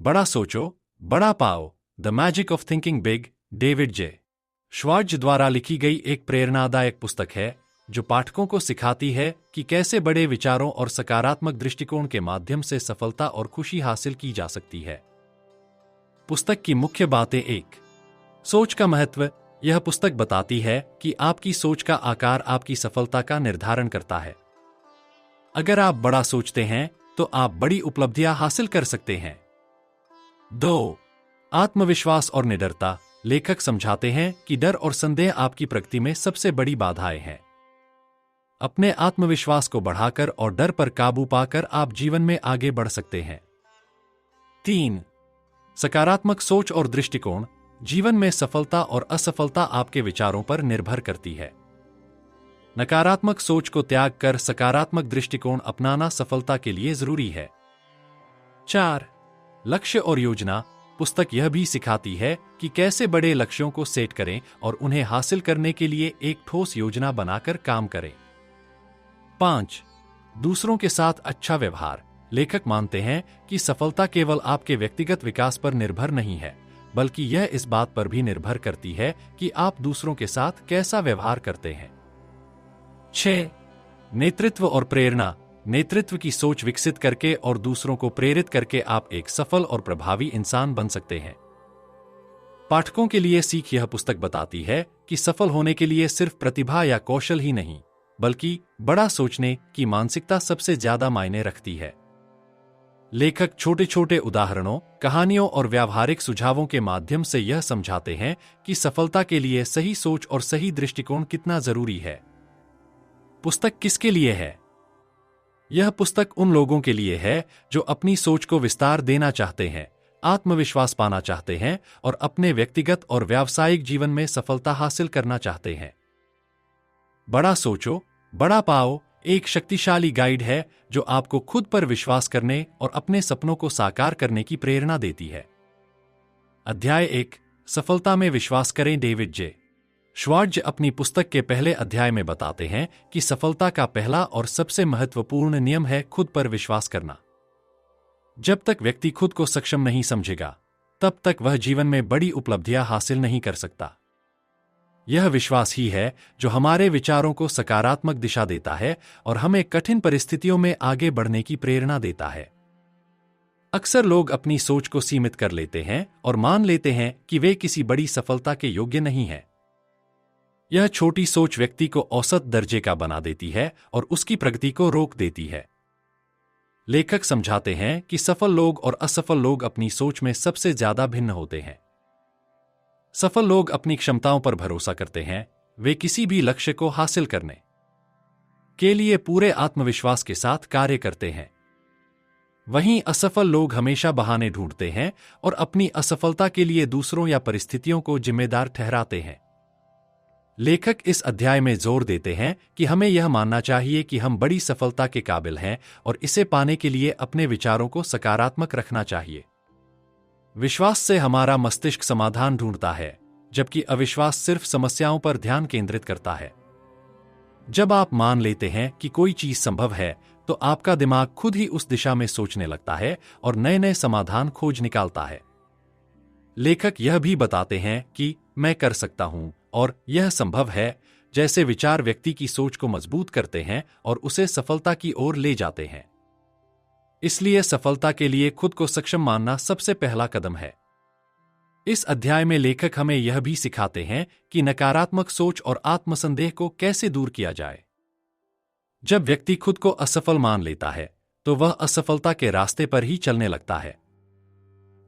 बड़ा सोचो, बड़ा पाओ, the magic of thinking big, David J Schwartz द्वारा लिखी गई एक प्रेरणादायक पुस्तक है जो पाठकों को सिखाती है कि कैसे बड़े विचारों और सकारात्मक दृष्टिकोण के माध्यम से सफलता और खुशी हासिल की जा सकती है। पुस्तक की मुख्य बातें। 1. सोच का महत्व। यह पुस्तक बताती है कि आपकी सोच का आकार आपकी सफलता का निर्धारण करता है। अगर आप बड़ा सोचते हैं तो आप बड़ी उपलब्धियां हासिल कर सकते हैं। 2. आत्मविश्वास और निडरता। लेखक समझाते हैं कि डर और संदेह आपकी प्रगति में सबसे बड़ी बाधाएं हैं। अपने आत्मविश्वास को बढ़ाकर और डर पर काबू पाकर आप जीवन में आगे बढ़ सकते हैं। 3. सकारात्मक सोच और दृष्टिकोण। जीवन में सफलता और असफलता आपके विचारों पर निर्भर करती है। नकारात्मक सोच को त्याग कर सकारात्मक दृष्टिकोण अपनाना सफलता के लिए जरूरी है। 4. लक्ष्य और योजना। पुस्तक यह भी सिखाती है कि कैसे बड़े लक्ष्यों को सेट करें और उन्हें हासिल करने के लिए एक ठोस योजना बनाकर काम करें। 5. दूसरों के साथ अच्छा व्यवहार। लेखक मानते हैं कि सफलता केवल आपके व्यक्तिगत विकास पर निर्भर नहीं है, बल्कि यह इस बात पर भी निर्भर करती है कि आप दूसरों के साथ कैसा व्यवहार करते हैं। 6. नेतृत्व और प्रेरणा। नेतृत्व की सोच विकसित करके और दूसरों को प्रेरित करके आप एक सफल और प्रभावी इंसान बन सकते हैं। पाठकों के लिए सीख। यह पुस्तक बताती है कि सफल होने के लिए सिर्फ प्रतिभा या कौशल ही नहीं, बल्कि बड़ा सोचने की मानसिकता सबसे ज्यादा मायने रखती है। लेखक छोटे छोटे उदाहरणों, कहानियों और व्यावहारिक सुझावों के माध्यम से यह समझाते हैं कि सफलता के लिए सही सोच और सही दृष्टिकोण कितना जरूरी है। पुस्तक किसके लिए है? यह पुस्तक उन लोगों के लिए है जो अपनी सोच को विस्तार देना चाहते हैं, आत्मविश्वास पाना चाहते हैं और अपने व्यक्तिगत और व्यावसायिक जीवन में सफलता हासिल करना चाहते हैं। बड़ा सोचो, बड़ा पाओ एक शक्तिशाली गाइड है जो आपको खुद पर विश्वास करने और अपने सपनों को साकार करने की प्रेरणा देती है। अध्याय 1। सफलता में विश्वास करें। डेविड जे श्वार्ट्ज अपनी पुस्तक के पहले अध्याय में बताते हैं कि सफलता का पहला और सबसे महत्वपूर्ण नियम है खुद पर विश्वास करना। जब तक व्यक्ति खुद को सक्षम नहीं समझेगा, तब तक वह जीवन में बड़ी उपलब्धियां हासिल नहीं कर सकता। यह विश्वास ही है जो हमारे विचारों को सकारात्मक दिशा देता है और हमें कठिन परिस्थितियों में आगे बढ़ने की प्रेरणा देता है। अक्सर लोग अपनी सोच को सीमित कर लेते हैं और मान लेते हैं कि वे किसी बड़ी सफलता के योग्य नहीं हैं। यह छोटी सोच व्यक्ति को औसत दर्जे का बना देती है और उसकी प्रगति को रोक देती है। लेखक समझाते हैं कि सफल लोग और असफल लोग अपनी सोच में सबसे ज्यादा भिन्न होते हैं। सफल लोग अपनी क्षमताओं पर भरोसा करते हैं, वे किसी भी लक्ष्य को हासिल करने के लिए पूरे आत्मविश्वास के साथ कार्य करते हैं। वहीं असफल लोग हमेशा बहाने ढूंढते हैं और अपनी असफलता के लिए दूसरों या परिस्थितियों को जिम्मेदार ठहराते हैं। लेखक इस अध्याय में जोर देते हैं कि हमें यह मानना चाहिए कि हम बड़ी सफलता के काबिल हैं और इसे पाने के लिए अपने विचारों को सकारात्मक रखना चाहिए। विश्वास से हमारा मस्तिष्क समाधान ढूंढता है, जबकि अविश्वास सिर्फ समस्याओं पर ध्यान केंद्रित करता है। जब आप मान लेते हैं कि कोई चीज संभव है, तो आपका दिमाग खुद ही उस दिशा में सोचने लगता है और नए नए समाधान खोज निकालता है। लेखक यह भी बताते हैं कि मैं कर सकता हूं और यह संभव है जैसे विचार व्यक्ति की सोच को मजबूत करते हैं और उसे सफलता की ओर ले जाते हैं। इसलिए सफलता के लिए खुद को सक्षम मानना सबसे पहला कदम है। इस अध्याय में लेखक हमें यह भी सिखाते हैं कि नकारात्मक सोच और आत्मसंदेह को कैसे दूर किया जाए। जब व्यक्ति खुद को असफल मान लेता है, तो वह असफलता के रास्ते पर ही चलने लगता है।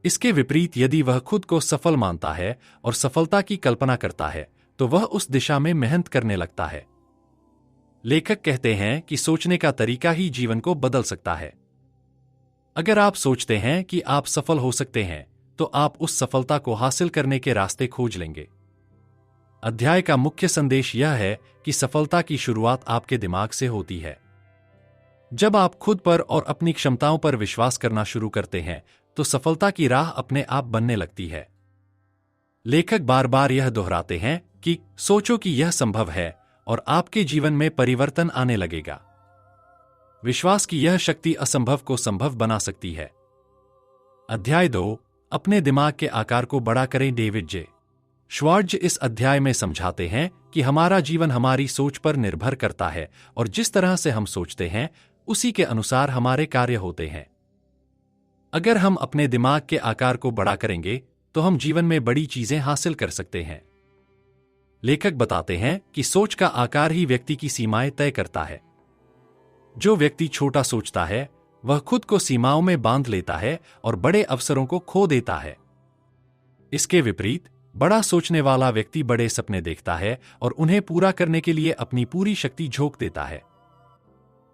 इसके विपरीत यदि वह खुद को सफल मानता है और सफलता की कल्पना करता है, तो वह उस दिशा में मेहनत करने लगता है। लेखक कहते हैं कि सोचने का तरीका ही जीवन को बदल सकता है। अगर आप सोचते हैं कि आप सफल हो सकते हैं, तो आप उस सफलता को हासिल करने के रास्ते खोज लेंगे। अध्याय का मुख्य संदेश यह है कि सफलता की शुरुआत आपके दिमाग से होती है। जब आप खुद पर और अपनी क्षमताओं पर विश्वास करना शुरू करते हैं, तो सफलता की राह अपने आप बनने लगती है। लेखक बार बार यह दोहराते हैं कि सोचो कि यह संभव है और आपके जीवन में परिवर्तन आने लगेगा। विश्वास की यह शक्ति असंभव को संभव बना सकती है। अध्याय 2 अपने दिमाग के आकार को बड़ा करें। डेविड जे श्वार्ट्ज इस अध्याय में समझाते हैं कि हमारा जीवन हमारी सोच पर निर्भर करता है और जिस तरह से हम सोचते हैं उसी के अनुसार हमारे कार्य होते हैं। अगर हम अपने दिमाग के आकार को बड़ा करेंगे तो हम जीवन में बड़ी चीजें हासिल कर सकते हैं। लेखक बताते हैं कि सोच का आकार ही व्यक्ति की सीमाएं तय करता है। जो व्यक्ति छोटा सोचता है वह खुद को सीमाओं में बांध लेता है और बड़े अवसरों को खो देता है। इसके विपरीत बड़ा सोचने वाला व्यक्ति बड़े सपने देखता है और उन्हें पूरा करने के लिए अपनी पूरी शक्ति झोंक देता है।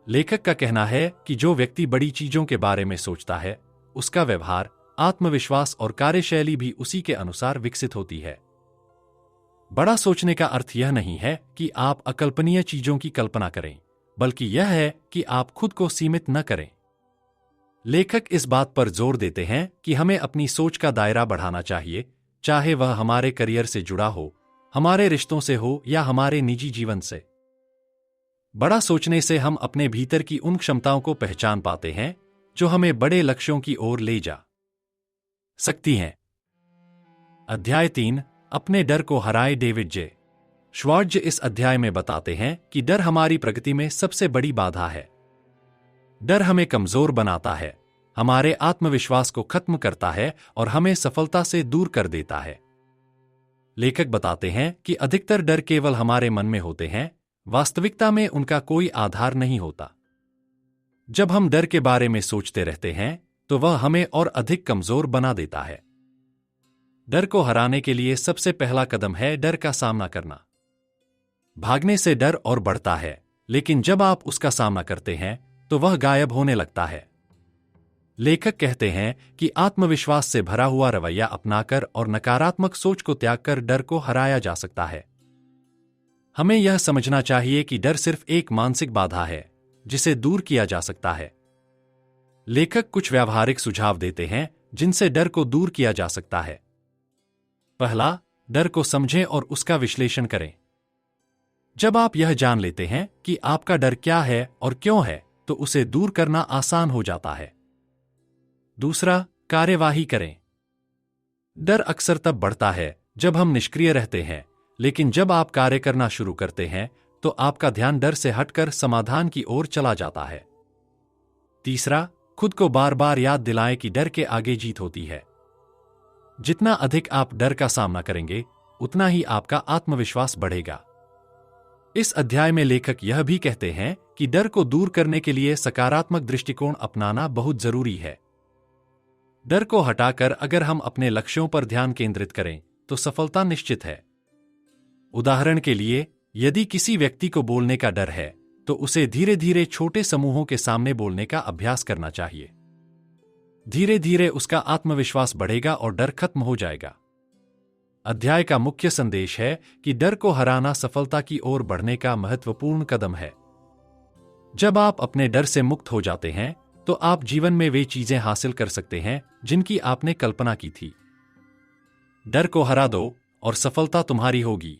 लेखक का कहना है कि जो व्यक्ति बड़ी चीजों के बारे में सोचता है उसका व्यवहार, आत्मविश्वास और कार्यशैली भी उसी के अनुसार विकसित होती है। बड़ा सोचने का अर्थ यह नहीं है कि आप अकल्पनीय चीजों की कल्पना करें, बल्कि यह है कि आप खुद को सीमित न करें। लेखक इस बात पर जोर देते हैं कि हमें अपनी सोच का दायरा बढ़ाना चाहिए, चाहे वह हमारे करियर से जुड़ा हो, हमारे रिश्तों से हो या हमारे निजी जीवन से। बड़ा सोचने से हम अपने भीतर की उन क्षमताओं को पहचान पाते हैं जो हमें बड़े लक्ष्यों की ओर ले जा सकती हैं। अध्याय 3 अपने डर को हराए। डेविड जे श्वार्ट्ज इस अध्याय में बताते हैं कि डर हमारी प्रगति में सबसे बड़ी बाधा है। डर हमें कमजोर बनाता है, हमारे आत्मविश्वास को खत्म करता है और हमें सफलता से दूर कर देता है। लेखक बताते हैं कि अधिकतर डर केवल हमारे मन में होते हैं, वास्तविकता में उनका कोई आधार नहीं होता। जब हम डर के बारे में सोचते रहते हैं तो वह हमें और अधिक कमजोर बना देता है। डर को हराने के लिए सबसे पहला कदम है डर का सामना करना। भागने से डर और बढ़ता है, लेकिन जब आप उसका सामना करते हैं तो वह गायब होने लगता है। लेखक कहते हैं कि आत्मविश्वास से भरा हुआ रवैया अपनाकर और नकारात्मक सोच को त्याग कर डर को हराया जा सकता है। हमें यह समझना चाहिए कि डर सिर्फ एक मानसिक बाधा है जिसे दूर किया जा सकता है। लेखक कुछ व्यावहारिक सुझाव देते हैं जिनसे डर को दूर किया जा सकता है। पहला, डर को समझें और उसका विश्लेषण करें। जब आप यह जान लेते हैं कि आपका डर क्या है और क्यों है, तो उसे दूर करना आसान हो जाता है। दूसरा, कार्यवाही करें। डर अक्सर तब बढ़ता है जब हम निष्क्रिय रहते हैं, लेकिन जब आप कार्य करना शुरू करते हैं तो आपका ध्यान डर से हटकर समाधान की ओर चला जाता है। तीसरा, खुद को बार बार याद दिलाएं कि डर के आगे जीत होती है। जितना अधिक आप डर का सामना करेंगे, उतना ही आपका आत्मविश्वास बढ़ेगा। इस अध्याय में लेखक यह भी कहते हैं कि डर को दूर करने के लिए सकारात्मक दृष्टिकोण अपनाना बहुत जरूरी है। डर को हटाकर अगर हम अपने लक्ष्यों पर ध्यान केंद्रित करें तो सफलता निश्चित है। उदाहरण के लिए, यदि किसी व्यक्ति को बोलने का डर है तो उसे धीरे धीरे छोटे समूहों के सामने बोलने का अभ्यास करना चाहिए। धीरे धीरे उसका आत्मविश्वास बढ़ेगा और डर खत्म हो जाएगा। अध्याय का मुख्य संदेश है कि डर को हराना सफलता की ओर बढ़ने का महत्वपूर्ण कदम है। जब आप अपने डर से मुक्त हो जाते हैं तो आप जीवन में वे चीजें हासिल कर सकते हैं जिनकी आपने कल्पना की थी। डर को हरा दो और सफलता तुम्हारी होगी।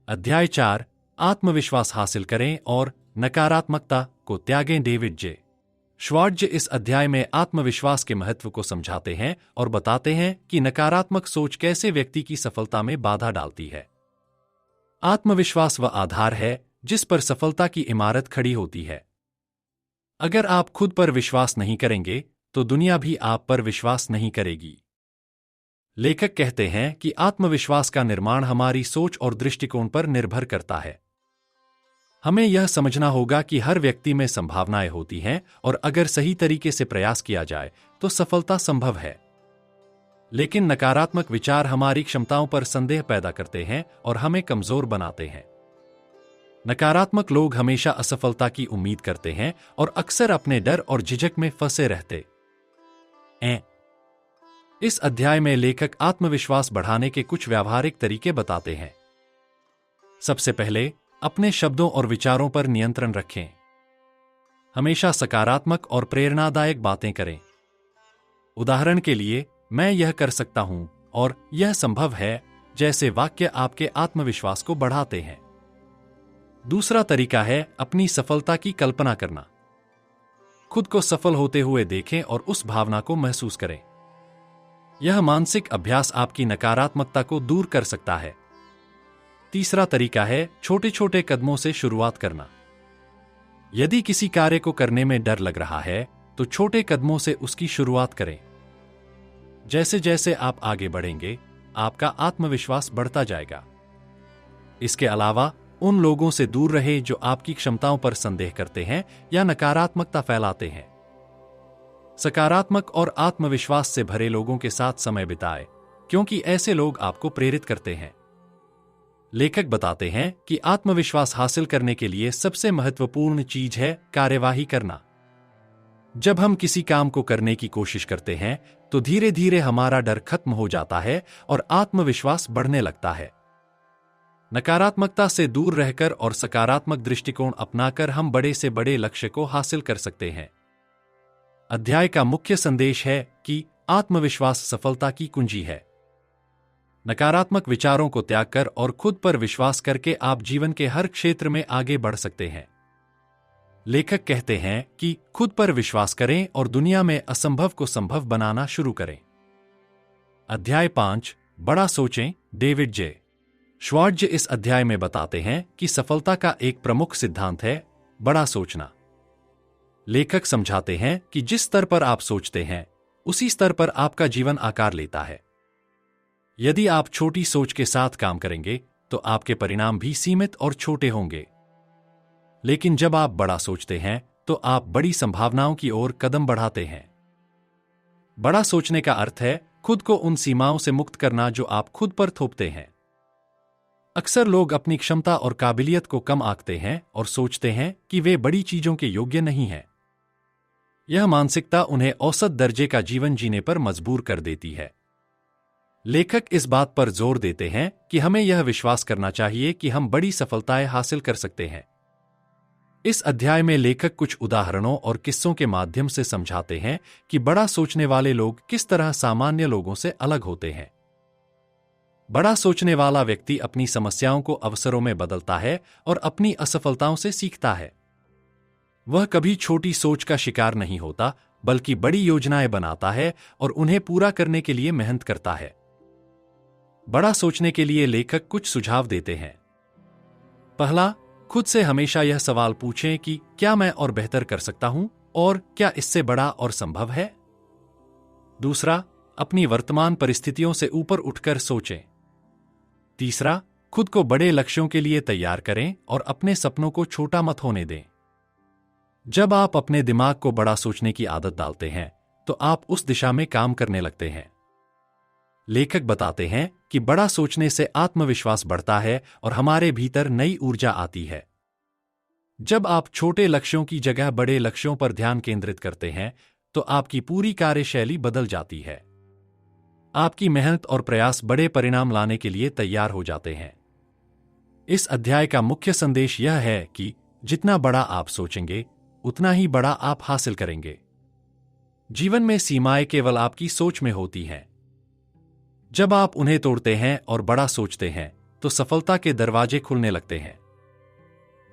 अध्याय 4 आत्मविश्वास हासिल करें और नकारात्मकता को त्यागें। डेविड जे श्वार्ट्ज इस अध्याय में आत्मविश्वास के महत्व को समझाते हैं और बताते हैं कि नकारात्मक सोच कैसे व्यक्ति की सफलता में बाधा डालती है। आत्मविश्वास वह आधार है जिस पर सफलता की इमारत खड़ी होती है। अगर आप खुद पर विश्वास नहीं करेंगे तो दुनिया भी आप पर विश्वास नहीं करेगी। लेखक कहते हैं कि आत्मविश्वास का निर्माण हमारी सोच और दृष्टिकोण पर निर्भर करता है। हमें यह समझना होगा कि हर व्यक्ति में संभावनाएं होती हैं और अगर सही तरीके से प्रयास किया जाए तो सफलता संभव है। लेकिन नकारात्मक विचार हमारी क्षमताओं पर संदेह पैदा करते हैं और हमें कमजोर बनाते हैं। नकारात्मक लोग हमेशा असफलता की उम्मीद करते हैं और अक्सर अपने डर और झिझक में फंसे रहते हैं। इस अध्याय में लेखक आत्मविश्वास बढ़ाने के कुछ व्यावहारिक तरीके बताते हैं। सबसे पहले, अपने शब्दों और विचारों पर नियंत्रण रखें। हमेशा सकारात्मक और प्रेरणादायक बातें करें। उदाहरण के लिए, मैं यह कर सकता हूं और यह संभव है जैसे वाक्य आपके आत्मविश्वास को बढ़ाते हैं। दूसरा तरीका है अपनी सफलता की कल्पना करना। खुद को सफल होते हुए देखें और उस भावना को महसूस करें। यह मानसिक अभ्यास आपकी नकारात्मकता को दूर कर सकता है। तीसरा तरीका है छोटे छोटे कदमों से शुरुआत करना। यदि किसी कार्य को करने में डर लग रहा है तो छोटे कदमों से उसकी शुरुआत करें। जैसे जैसे आप आगे बढ़ेंगे, आपका आत्मविश्वास बढ़ता जाएगा। इसके अलावा उन लोगों से दूर रहे जो आपकी क्षमताओं पर संदेह करते हैं या नकारात्मकता फैलाते हैं। सकारात्मक और आत्मविश्वास से भरे लोगों के साथ समय बिताएं, क्योंकि ऐसे लोग आपको प्रेरित करते हैं। लेखक बताते हैं कि आत्मविश्वास हासिल करने के लिए सबसे महत्वपूर्ण चीज है कार्यवाही करना। जब हम किसी काम को करने की कोशिश करते हैं तो धीरे धीरे हमारा डर खत्म हो जाता है और आत्मविश्वास बढ़ने लगता है। नकारात्मकता से दूर रहकर और सकारात्मक दृष्टिकोण अपनाकर हम बड़े से बड़े लक्ष्य को हासिल कर सकते हैं। अध्याय का मुख्य संदेश है कि आत्मविश्वास सफलता की कुंजी है। नकारात्मक विचारों को त्याग कर और खुद पर विश्वास करके आप जीवन के हर क्षेत्र में आगे बढ़ सकते हैं। लेखक कहते हैं कि खुद पर विश्वास करें और दुनिया में असंभव को संभव बनाना शुरू करें। अध्याय 5 बड़ा सोचें, डेविड जे श्वार्ट्ज इस अध्याय में बताते हैं कि सफलता का एक प्रमुख सिद्धांत है बड़ा सोचना। लेखक समझाते हैं कि जिस स्तर पर आप सोचते हैं उसी स्तर पर आपका जीवन आकार लेता है। यदि आप छोटी सोच के साथ काम करेंगे तो आपके परिणाम भी सीमित और छोटे होंगे। लेकिन जब आप बड़ा सोचते हैं तो आप बड़ी संभावनाओं की ओर कदम बढ़ाते हैं। बड़ा सोचने का अर्थ है खुद को उन सीमाओं से मुक्त करना जो आप खुद पर थोपते हैं। अक्सर लोग अपनी क्षमता और काबिलियत को कम आंकते हैं और सोचते हैं कि वे बड़ी चीजों के योग्य नहीं हैं। यह मानसिकता उन्हें औसत दर्जे का जीवन जीने पर मजबूर कर देती है। लेखक इस बात पर जोर देते हैं कि हमें यह विश्वास करना चाहिए कि हम बड़ी सफलताएं हासिल कर सकते हैं। इस अध्याय में लेखक कुछ उदाहरणों और किस्सों के माध्यम से समझाते हैं कि बड़ा सोचने वाले लोग किस तरह सामान्य लोगों से अलग होते हैं। बड़ा सोचने वाला व्यक्ति अपनी समस्याओं को अवसरों में बदलता है और अपनी असफलताओं से सीखता है। वह कभी छोटी सोच का शिकार नहीं होता, बल्कि बड़ी योजनाएं बनाता है और उन्हें पूरा करने के लिए मेहनत करता है। बड़ा सोचने के लिए लेखक कुछ सुझाव देते हैं। पहला, खुद से हमेशा यह सवाल पूछें कि क्या मैं और बेहतर कर सकता हूं और क्या इससे बड़ा और संभव है। दूसरा, अपनी वर्तमान परिस्थितियों से ऊपर उठकर सोचें। तीसरा, खुद को बड़े लक्ष्यों के लिए तैयार करें और अपने सपनों को छोटा मत होने दें। जब आप अपने दिमाग को बड़ा सोचने की आदत डालते हैं तो आप उस दिशा में काम करने लगते हैं। लेखक बताते हैं कि बड़ा सोचने से आत्मविश्वास बढ़ता है और हमारे भीतर नई ऊर्जा आती है। जब आप छोटे लक्ष्यों की जगह बड़े लक्ष्यों पर ध्यान केंद्रित करते हैं तो आपकी पूरी कार्यशैली बदल जाती है। आपकी मेहनत और प्रयास बड़े परिणाम लाने के लिए तैयार हो जाते हैं। इस अध्याय का मुख्य संदेश यह है कि जितना बड़ा आप सोचेंगे उतना ही बड़ा आप हासिल करेंगे। जीवन में सीमाएं केवल आपकी सोच में होती हैं। जब आप उन्हें तोड़ते हैं और बड़ा सोचते हैं तो सफलता के दरवाजे खुलने लगते हैं।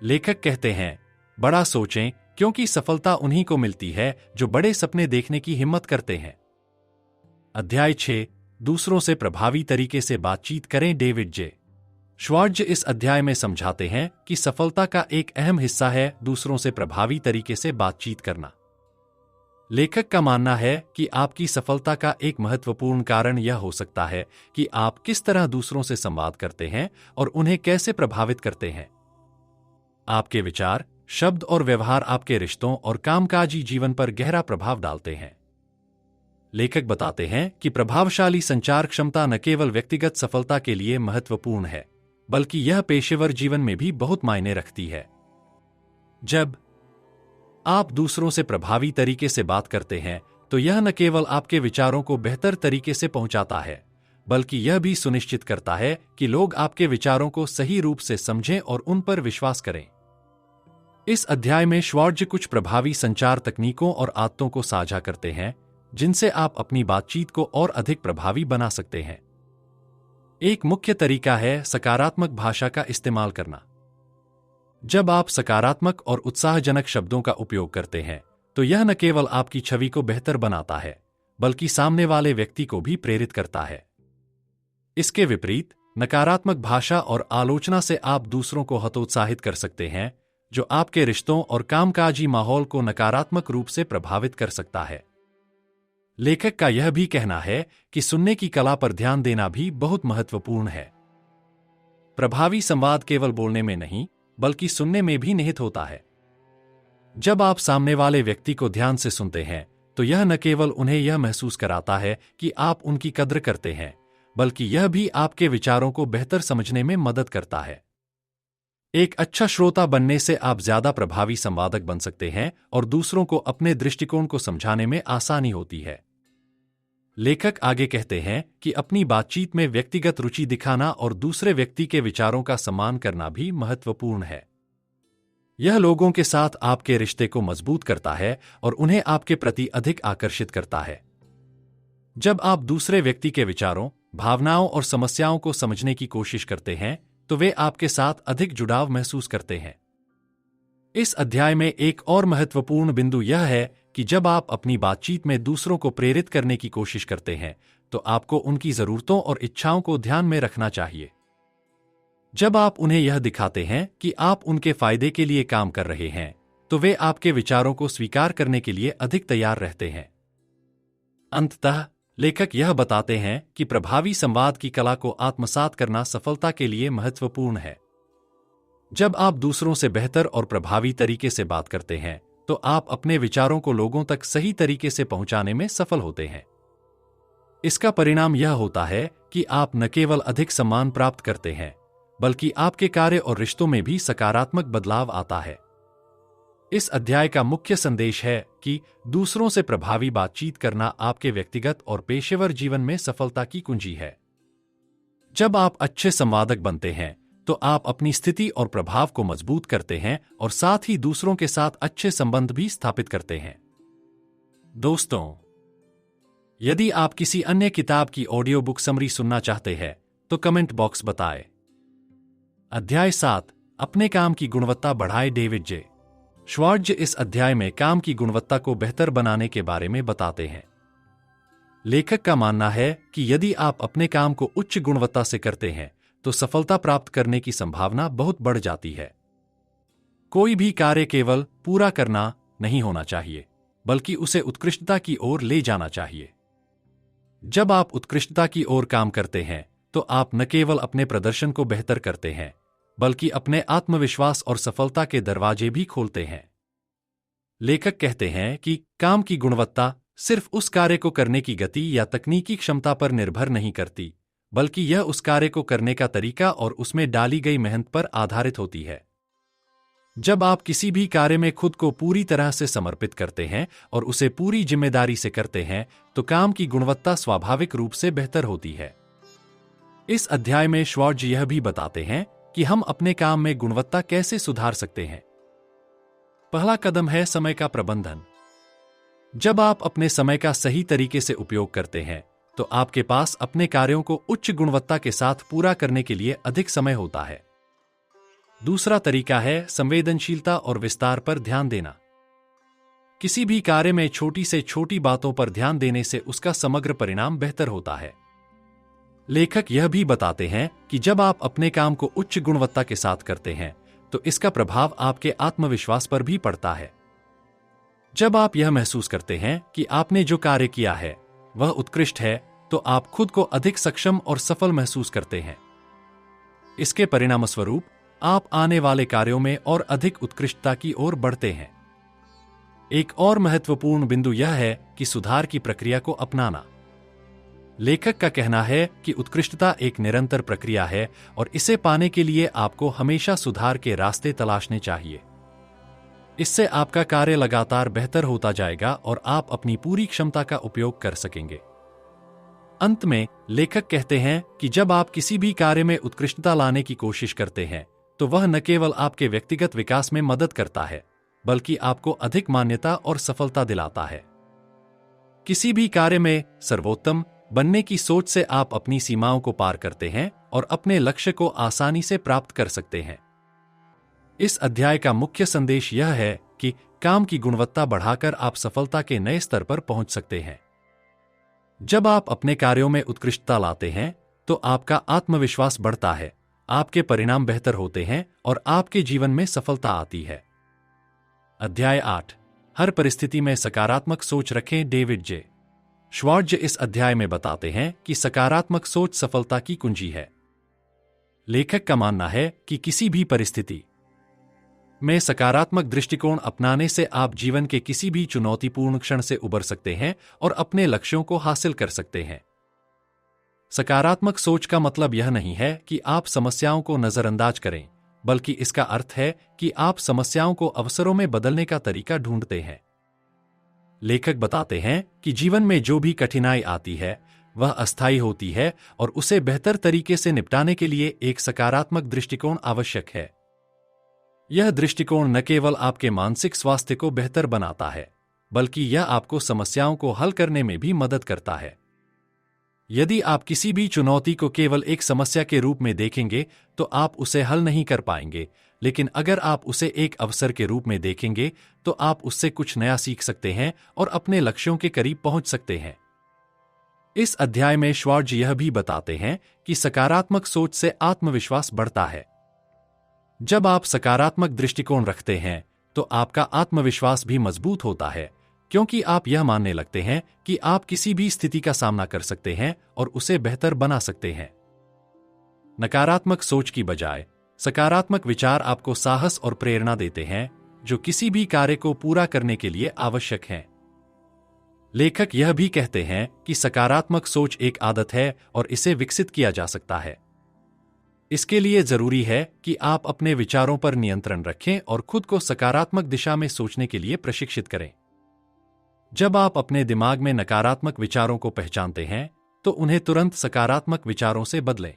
लेखक कहते हैं, बड़ा सोचें क्योंकि सफलता उन्हीं को मिलती है जो बड़े सपने देखने की हिम्मत करते हैं। अध्याय 6 दूसरों से प्रभावी तरीके से बातचीत करें, डेविड जे श्वार्ट्ज इस अध्याय में समझाते हैं कि सफलता का एक अहम हिस्सा है दूसरों से प्रभावी तरीके से बातचीत करना। लेखक का मानना है कि आपकी सफलता का एक महत्वपूर्ण कारण यह हो सकता है कि आप किस तरह दूसरों से संवाद करते हैं और उन्हें कैसे प्रभावित करते हैं। आपके विचार, शब्द और व्यवहार आपके रिश्तों और कामकाजी जीवन पर गहरा प्रभाव डालते हैं। लेखक बताते हैं कि प्रभावशाली संचार क्षमता न केवल व्यक्तिगत सफलता के लिए महत्वपूर्ण है, बल्कि यह पेशेवर जीवन में भी बहुत मायने रखती है। जब आप दूसरों से प्रभावी तरीके से बात करते हैं तो यह न केवल आपके विचारों को बेहतर तरीके से पहुंचाता है, बल्कि यह भी सुनिश्चित करता है कि लोग आपके विचारों को सही रूप से समझें और उन पर विश्वास करें। इस अध्याय में श्वार्ट्ज कुछ प्रभावी संचार तकनीकों और आदतों को साझा करते हैं जिनसे आप अपनी बातचीत को और अधिक प्रभावी बना सकते हैं। एक मुख्य तरीका है सकारात्मक भाषा का इस्तेमाल करना। जब आप सकारात्मक और उत्साहजनक शब्दों का उपयोग करते हैं तो यह न केवल आपकी छवि को बेहतर बनाता है, बल्कि सामने वाले व्यक्ति को भी प्रेरित करता है। इसके विपरीत, नकारात्मक भाषा और आलोचना से आप दूसरों को हतोत्साहित कर सकते हैं, जो आपके रिश्तों और कामकाजी माहौल को नकारात्मक रूप से प्रभावित कर सकता है। लेखक का यह भी कहना है कि सुनने की कला पर ध्यान देना भी बहुत महत्वपूर्ण है। प्रभावी संवाद केवल बोलने में नहीं, बल्कि सुनने में भी निहित होता है। जब आप सामने वाले व्यक्ति को ध्यान से सुनते हैं, तो यह न केवल उन्हें यह महसूस कराता है कि आप उनकी कद्र करते हैं, बल्कि यह भी आपके विचारों को बेहतर समझने में मदद करता है। एक अच्छा श्रोता बनने से आप ज्यादा प्रभावी संवादक बन सकते हैं और दूसरों को अपने दृष्टिकोण को समझाने में आसानी होती है। लेखक आगे कहते हैं कि अपनी बातचीत में व्यक्तिगत रुचि दिखाना और दूसरे व्यक्ति के विचारों का सम्मान करना भी महत्वपूर्ण है। यह लोगों के साथ आपके रिश्ते को मजबूत करता है और उन्हें आपके प्रति अधिक आकर्षित करता है। जब आप दूसरे व्यक्ति के विचारों, भावनाओं और समस्याओं को समझने की कोशिश करते हैं, तो वे आपके साथ अधिक जुड़ाव महसूस करते हैं। इस अध्याय में एक और महत्वपूर्ण बिंदु यह है कि जब आप अपनी बातचीत में दूसरों को प्रेरित करने की कोशिश करते हैं, तो आपको उनकी जरूरतों और इच्छाओं को ध्यान में रखना चाहिए। जब आप उन्हें यह दिखाते हैं कि आप उनके फायदे के लिए काम कर रहे हैं, तो वे आपके विचारों को स्वीकार करने के लिए अधिक तैयार रहते हैं। अंततः लेखक यह बताते हैं कि प्रभावी संवाद की कला को आत्मसात करना सफलता के लिए महत्वपूर्ण है। जब आप दूसरों से बेहतर और प्रभावी तरीके से बात करते हैं, तो आप अपने विचारों को लोगों तक सही तरीके से पहुंचाने में सफल होते हैं। इसका परिणाम यह होता है कि आप न केवल अधिक सम्मान प्राप्त करते हैं, बल्कि आपके कार्य और रिश्तों में भी सकारात्मक बदलाव आता है। इस अध्याय का मुख्य संदेश है कि दूसरों से प्रभावी बातचीत करना आपके व्यक्तिगत और पेशेवर जीवन में सफलता की कुंजी है। जब आप अच्छे संवादक बनते हैं, तो आप अपनी स्थिति और प्रभाव को मजबूत करते हैं और साथ ही दूसरों के साथ अच्छे संबंध भी स्थापित करते हैं। दोस्तों, यदि आप किसी अन्य किताब की ऑडियो बुक समरी सुनना चाहते हैं, तो कमेंट बॉक्स बताएं। अध्याय 7, अपने काम की गुणवत्ता बढ़ाए। David J. श्वार्ट्ज इस अध्याय में काम की गुणवत्ता को बेहतर बनाने के बारे में बताते हैं। लेखक का मानना है कि यदि आप अपने काम को उच्च गुणवत्ता से करते हैं, तो सफलता प्राप्त करने की संभावना बहुत बढ़ जाती है। कोई भी कार्य केवल पूरा करना नहीं होना चाहिए, बल्कि उसे उत्कृष्टता की ओर ले जाना चाहिए। जब आप उत्कृष्टता की ओर काम करते हैं, तो आप न केवल अपने प्रदर्शन को बेहतर करते हैं, बल्कि अपने आत्मविश्वास और सफलता के दरवाजे भी खोलते हैं। लेखक कहते हैं कि काम की गुणवत्ता सिर्फ उस कार्य को करने की गति या तकनीकी क्षमता पर निर्भर नहीं करती, बल्कि यह उस कार्य को करने का तरीका और उसमें डाली गई मेहनत पर आधारित होती है। जब आप किसी भी कार्य में खुद को पूरी तरह से समर्पित करते हैं और उसे पूरी जिम्मेदारी से करते हैं, तो काम की गुणवत्ता स्वाभाविक रूप से बेहतर होती है। इस अध्याय में श्वार्ट्ज यह भी बताते हैं कि हम अपने काम में गुणवत्ता कैसे सुधार सकते हैं। पहला कदम है समय का प्रबंधन। जब आप अपने समय का सही तरीके से उपयोग करते हैं, तो आपके पास अपने कार्यों को उच्च गुणवत्ता के साथ पूरा करने के लिए अधिक समय होता है। दूसरा तरीका है संवेदनशीलता और विस्तार पर ध्यान देना। किसी भी कार्य में छोटी से छोटी बातों पर ध्यान देने से उसका समग्र परिणाम बेहतर होता है। लेखक यह भी बताते हैं कि जब आप अपने काम को उच्च गुणवत्ता के साथ करते हैं, तो इसका प्रभाव आपके आत्मविश्वास पर भी पड़ता है। जब आप यह महसूस करते हैं कि आपने जो कार्य किया है वह उत्कृष्ट है, तो आप खुद को अधिक सक्षम और सफल महसूस करते हैं। इसके परिणामस्वरूप आप आने वाले कार्यों में और अधिक उत्कृष्टता की ओर बढ़ते हैं। एक और महत्वपूर्ण बिंदु यह है कि सुधार की प्रक्रिया को अपनाना। लेखक का कहना है कि उत्कृष्टता एक निरंतर प्रक्रिया है और इसे पाने के लिए आपको हमेशा सुधार के रास्ते तलाशने चाहिए। इससे आपका कार्य लगातार बेहतर होता जाएगा और आप अपनी पूरी क्षमता का उपयोग कर सकेंगे। अंत में लेखक कहते हैं कि जब आप किसी भी कार्य में उत्कृष्टता लाने की कोशिश करते हैं, तो वह न केवल आपके व्यक्तिगत विकास में मदद करता है, बल्कि आपको अधिक मान्यता और सफलता दिलाता है। किसी भी कार्य में सर्वोत्तम बनने की सोच से आप अपनी सीमाओं को पार करते हैं और अपने लक्ष्य को आसानी से प्राप्त कर सकते हैं। इस अध्याय का मुख्य संदेश यह है कि काम की गुणवत्ता बढ़ाकर आप सफलता के नए स्तर पर पहुंच सकते हैं। जब आप अपने कार्यों में उत्कृष्टता लाते हैं तो आपका आत्मविश्वास बढ़ता है, आपके परिणाम बेहतर होते हैं और आपके जीवन में सफलता आती है। अध्याय 8, हर परिस्थिति में सकारात्मक सोच रखें। David J. श्वार्ट्ज इस अध्याय में बताते हैं कि सकारात्मक सोच सफलता की कुंजी है। लेखक का मानना है कि किसी भी परिस्थिति में सकारात्मक दृष्टिकोण अपनाने से आप जीवन के किसी भी चुनौतीपूर्ण क्षण से उबर सकते हैं और अपने लक्ष्यों को हासिल कर सकते हैं। सकारात्मक सोच का मतलब यह नहीं है कि आप समस्याओं को नजरअंदाज करें, बल्कि इसका अर्थ है कि आप समस्याओं को अवसरों में बदलने का तरीका ढूंढते हैं। लेखक बताते हैं कि जीवन में जो भी कठिनाई आती है वह अस्थायी होती है और उसे बेहतर तरीके से निपटाने के लिए एक सकारात्मक दृष्टिकोण आवश्यक है। यह दृष्टिकोण न केवल आपके मानसिक स्वास्थ्य को बेहतर बनाता है, बल्कि यह आपको समस्याओं को हल करने में भी मदद करता है। यदि आप किसी भी चुनौती को केवल एक समस्या के रूप में देखेंगे तो आप उसे हल नहीं कर पाएंगे, लेकिन अगर आप उसे एक अवसर के रूप में देखेंगे तो आप उससे कुछ नया सीख सकते हैं और अपने लक्ष्यों के करीब पहुंच सकते हैं। इस अध्याय में श्वार्ट्ज यह भी बताते हैं कि सकारात्मक सोच से आत्मविश्वास बढ़ता है। जब आप सकारात्मक दृष्टिकोण रखते हैं तो आपका आत्मविश्वास भी मजबूत होता है, क्योंकि आप यह मानने लगते हैं कि आप किसी भी स्थिति का सामना कर सकते हैं और उसे बेहतर बना सकते हैं। नकारात्मक सोच की बजाय सकारात्मक विचार आपको साहस और प्रेरणा देते हैं, जो किसी भी कार्य को पूरा करने के लिए आवश्यक हैं। लेखक यह भी कहते हैं कि सकारात्मक सोच एक आदत है और इसे विकसित किया जा सकता है। इसके लिए जरूरी है कि आप अपने विचारों पर नियंत्रण रखें और खुद को सकारात्मक दिशा में सोचने के लिए प्रशिक्षित करें। जब आप अपने दिमाग में नकारात्मक विचारों को पहचानते हैं तो उन्हें तुरंत सकारात्मक विचारों से बदलें।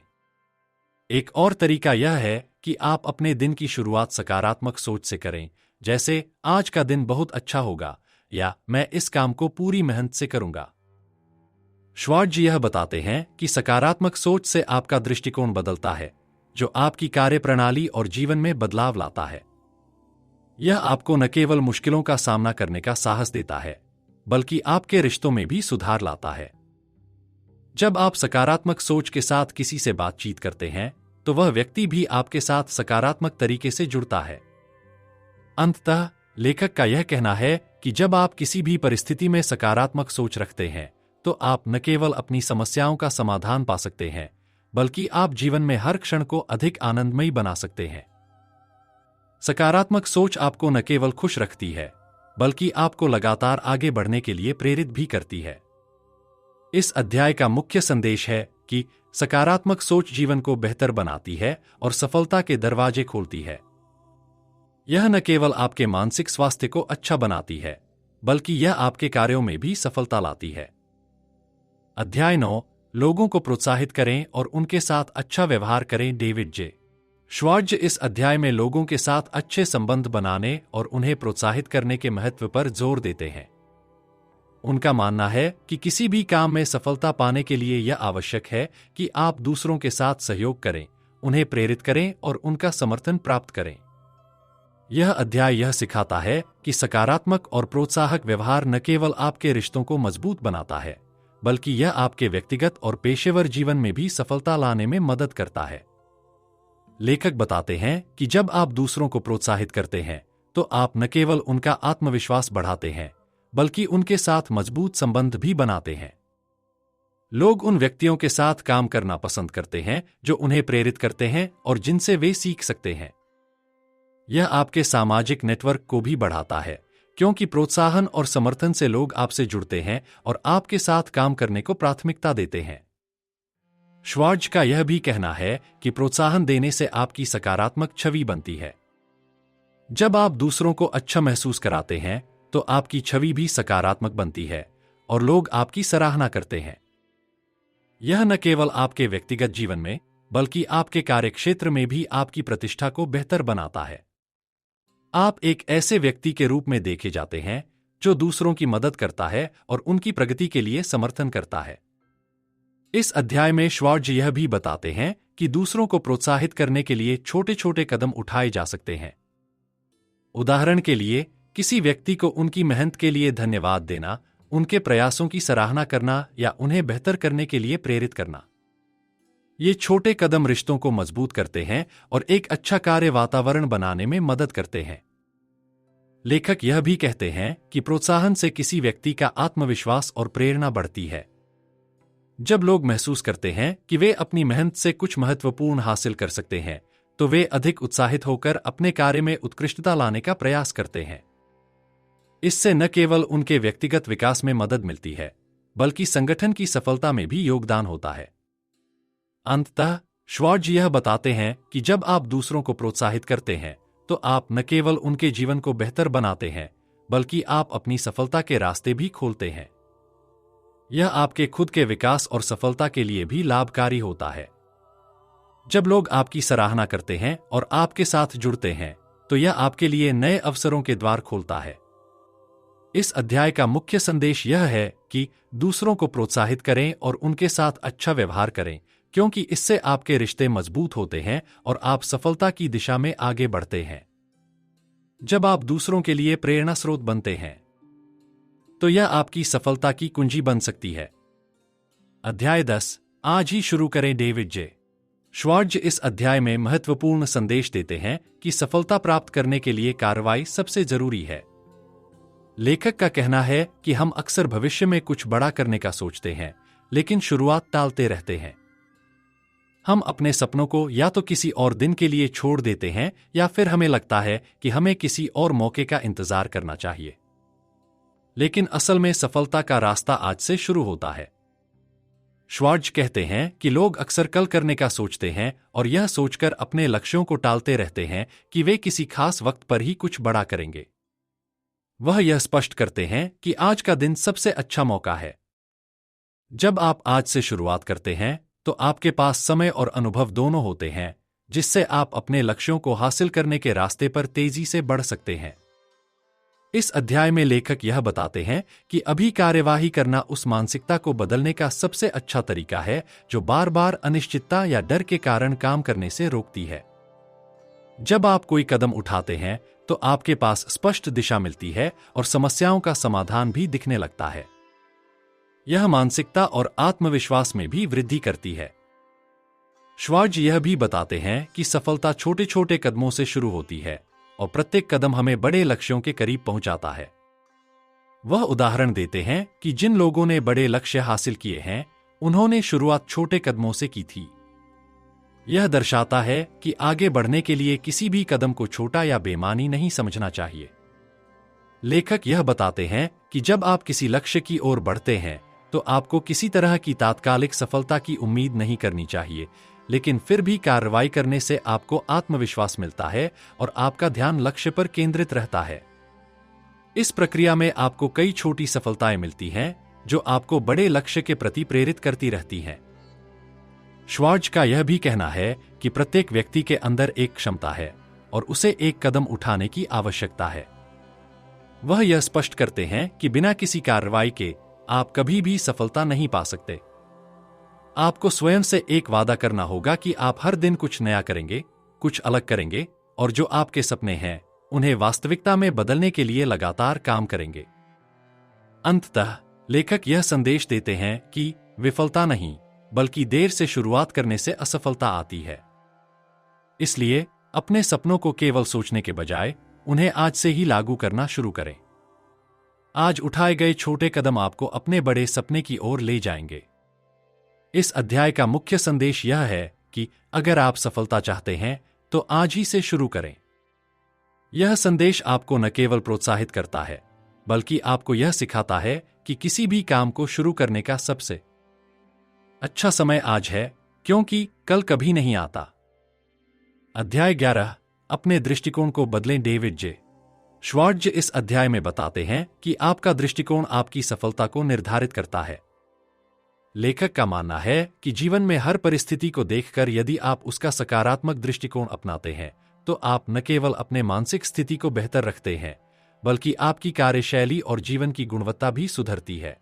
एक और तरीका यह है कि आप अपने दिन की शुरुआत सकारात्मक सोच से करें, जैसे आज का दिन बहुत अच्छा होगा या मैं इस काम को पूरी मेहनत से करूंगा। श्वार्ट्ज यह बताते हैं कि सकारात्मक सोच से आपका दृष्टिकोण बदलता है, जो आपकी कार्यप्रणाली और जीवन में बदलाव लाता है। यह आपको न केवल मुश्किलों का सामना करने का साहस देता है, बल्कि आपके रिश्तों में भी सुधार लाता है। जब आप सकारात्मक सोच के साथ किसी से बातचीत करते हैं तो वह व्यक्ति भी आपके साथ सकारात्मक तरीके से जुड़ता है। अंततः लेखक का यह कहना है कि जब आप किसी भी परिस्थिति में सकारात्मक सोच रखते हैं तो आप न केवल अपनी समस्याओं का समाधान पा सकते हैं, बल्कि आप जीवन में हर क्षण को अधिक आनंदमयी बना सकते हैं। सकारात्मक सोच आपको न केवल खुश रखती है, बल्कि आपको लगातार आगे बढ़ने के लिए प्रेरित भी करती है। इस अध्याय का मुख्य संदेश है कि सकारात्मक सोच जीवन को बेहतर बनाती है और सफलता के दरवाजे खोलती है। यह न केवल आपके मानसिक स्वास्थ्य को अच्छा बनाती है, बल्कि यह आपके कार्यों में भी सफलता लाती है। अध्याय 9, लोगों को प्रोत्साहित करें और उनके साथ अच्छा व्यवहार करें। David J. श्वार्ट्ज इस अध्याय में लोगों के साथ अच्छे संबंध बनाने और उन्हें प्रोत्साहित करने के महत्व पर जोर देते हैं। उनका मानना है कि किसी भी काम में सफलता पाने के लिए यह आवश्यक है कि आप दूसरों के साथ सहयोग करें, उन्हें प्रेरित करें और उनका समर्थन प्राप्त करें। यह अध्याय यह सिखाता है कि सकारात्मक और प्रोत्साहक व्यवहार न केवल आपके रिश्तों को मजबूत बनाता है, बल्कि यह आपके व्यक्तिगत और पेशेवर जीवन में भी सफलता लाने में मदद करता है। लेखक बताते हैं कि जब आप दूसरों को प्रोत्साहित करते हैं तो आप न केवल उनका आत्मविश्वास बढ़ाते हैं, बल्कि उनके साथ मजबूत संबंध भी बनाते हैं। लोग उन व्यक्तियों के साथ काम करना पसंद करते हैं जो उन्हें प्रेरित करते हैं और जिनसे वे सीख सकते हैं। यह आपके सामाजिक नेटवर्क को भी बढ़ाता है, क्योंकि प्रोत्साहन और समर्थन से लोग आपसे जुड़ते हैं और आपके साथ काम करने को प्राथमिकता देते हैं। श्वार्ट्ज का यह भी कहना है कि प्रोत्साहन देने से आपकी सकारात्मक छवि बनती है। जब आप दूसरों को अच्छा महसूस कराते हैं तो आपकी छवि भी सकारात्मक बनती है और लोग आपकी सराहना करते हैं। यह न केवल आपके व्यक्तिगत जीवन में, बल्कि आपके कार्यक्षेत्र में भी आपकी प्रतिष्ठा को बेहतर बनाता है। आप एक ऐसे व्यक्ति के रूप में देखे जाते हैं जो दूसरों की मदद करता है और उनकी प्रगति के लिए समर्थन करता है। इस अध्याय में श्वार्ट्ज यह भी बताते हैं कि दूसरों को प्रोत्साहित करने के लिए छोटे छोटे कदम उठाए जा सकते हैं। उदाहरण के लिए, किसी व्यक्ति को उनकी मेहनत के लिए धन्यवाद देना, उनके प्रयासों की सराहना करना या उन्हें बेहतर करने के लिए प्रेरित करना। ये छोटे कदम रिश्तों को मजबूत करते हैं और एक अच्छा कार्य वातावरण बनाने में मदद करते हैं। लेखक यह भी कहते हैं कि प्रोत्साहन से किसी व्यक्ति का आत्मविश्वास और प्रेरणा बढ़ती है। जब लोग महसूस करते हैं कि वे अपनी मेहनत से कुछ महत्वपूर्ण हासिल कर सकते हैं, तो वे अधिक उत्साहित होकर अपने कार्य में उत्कृष्टता लाने का प्रयास करते हैं। इससे न केवल उनके व्यक्तिगत विकास में मदद मिलती है, बल्कि संगठन की सफलता में भी योगदान होता है। अंततः श्वार्ट्ज यह बताते हैं कि जब आप दूसरों को प्रोत्साहित करते हैं, तो आप न केवल उनके जीवन को बेहतर बनाते हैं, बल्कि आप अपनी सफलता के रास्ते भी खोलते हैं। यह आपके खुद के विकास और सफलता के लिए भी लाभकारी होता है। जब लोग आपकी सराहना करते हैं और आपके साथ जुड़ते हैं, तो यह आपके लिए नए अवसरों के द्वार खोलता है। इस अध्याय का मुख्य संदेश यह है कि दूसरों को प्रोत्साहित करें और उनके साथ अच्छा व्यवहार करें, क्योंकि इससे आपके रिश्ते मजबूत होते हैं और आप सफलता की दिशा में आगे बढ़ते हैं। जब आप दूसरों के लिए प्रेरणा स्रोत बनते हैं, तो यह आपकी सफलता की कुंजी बन सकती है। अध्याय 10, आज ही शुरू करें। David J. श्वार्ट्ज इस अध्याय में महत्वपूर्ण संदेश देते हैं कि सफलता प्राप्त करने के लिए कार्रवाई सबसे जरूरी है। लेखक का कहना है कि हम अक्सर भविष्य में कुछ बड़ा करने का सोचते हैं, लेकिन शुरुआत टालते रहते हैं। हम अपने सपनों को या तो किसी और दिन के लिए छोड़ देते हैं, या फिर हमें लगता है कि हमें किसी और मौके का इंतजार करना चाहिए। लेकिन असल में सफलता का रास्ता आज से शुरू होता है। श्वार्ट्ज कहते हैं कि लोग अक्सर कल करने का सोचते हैं और यह सोचकर अपने लक्ष्यों को टालते रहते हैं कि वे किसी खास वक्त पर ही कुछ बड़ा करेंगे। वह यह स्पष्ट करते हैं कि आज का दिन सबसे अच्छा मौका है। जब आप आज से शुरुआत करते हैं, तो आपके पास समय और अनुभव दोनों होते हैं, जिससे आप अपने लक्ष्यों को हासिल करने के रास्ते पर तेजी से बढ़ सकते हैं। इस अध्याय में लेखक यह बताते हैं कि अभी कार्यवाही करना उस मानसिकता को बदलने का सबसे अच्छा तरीका है जो बार बार अनिश्चितता या डर के कारण काम करने से रोकती है। जब आप कोई कदम उठाते हैं, तो आपके पास स्पष्ट दिशा मिलती है और समस्याओं का समाधान भी दिखने लगता है। यह मानसिकता और आत्मविश्वास में भी वृद्धि करती है। श्वार्ट्ज यह भी बताते हैं कि सफलता छोटे छोटे कदमों से शुरू होती है और प्रत्येक कदम हमें बड़े लक्ष्यों के करीब पहुंचाता है। वह उदाहरण देते हैं कि जिन लोगों ने बड़े लक्ष्य हासिल किए हैं, उन्होंने शुरुआत छोटे कदमों से की थी। यह दर्शाता है कि आगे बढ़ने के लिए किसी भी कदम को छोटा या बेमानी नहीं समझना चाहिए। लेखक यह बताते हैं कि जब आप किसी लक्ष्य की ओर बढ़ते हैं, तो आपको किसी तरह की तात्कालिक सफलता की उम्मीद नहीं करनी चाहिए, लेकिन फिर भी कार्रवाई करने से आपको आत्मविश्वास मिलता है और आपका ध्यान लक्ष्य पर केंद्रित रहता है। इस प्रक्रिया में आपको कई छोटी सफलताएं मिलती हैं, जो आपको बड़े लक्ष्य के प्रति प्रेरित करती रहती हैं। श्वार्ट्ज का यह भी कहना है कि प्रत्येक व्यक्ति के अंदर एक क्षमता है और उसे एक कदम उठाने की आवश्यकता है। वह यह स्पष्ट करते हैं कि बिना किसी कार्रवाई के आप कभी भी सफलता नहीं पा सकते। आपको स्वयं से एक वादा करना होगा कि आप हर दिन कुछ नया करेंगे, कुछ अलग करेंगे और जो आपके सपने हैं, उन्हें वास्तविकता में बदलने के लिए लगातार काम करेंगे। अंततः लेखक यह संदेश देते हैं कि विफलता नहीं, बल्कि देर से शुरुआत करने से असफलता आती है। इसलिए अपने सपनों को केवल सोचने के बजाय उन्हें आज से ही लागू करना शुरू करें। आज उठाए गए छोटे कदम आपको अपने बड़े सपने की ओर ले जाएंगे। इस अध्याय का मुख्य संदेश यह है कि अगर आप सफलता चाहते हैं, तो आज ही से शुरू करें। यह संदेश आपको न केवल प्रोत्साहित करता है, बल्कि आपको यह सिखाता है कि किसी भी काम को शुरू करने का सबसे अच्छा समय आज है, क्योंकि कल कभी नहीं आता। अध्याय 11, अपने दृष्टिकोण को बदलें। David J. श्वार्ट्ज इस अध्याय में बताते हैं कि आपका दृष्टिकोण आपकी सफलता को निर्धारित करता है। लेखक का मानना है कि जीवन में हर परिस्थिति को देखकर यदि आप उसका सकारात्मक दृष्टिकोण अपनाते हैं, तो आप न केवल अपने मानसिक स्थिति को बेहतर रखते हैं, बल्कि आपकी कार्यशैली और जीवन की गुणवत्ता भी सुधरती है।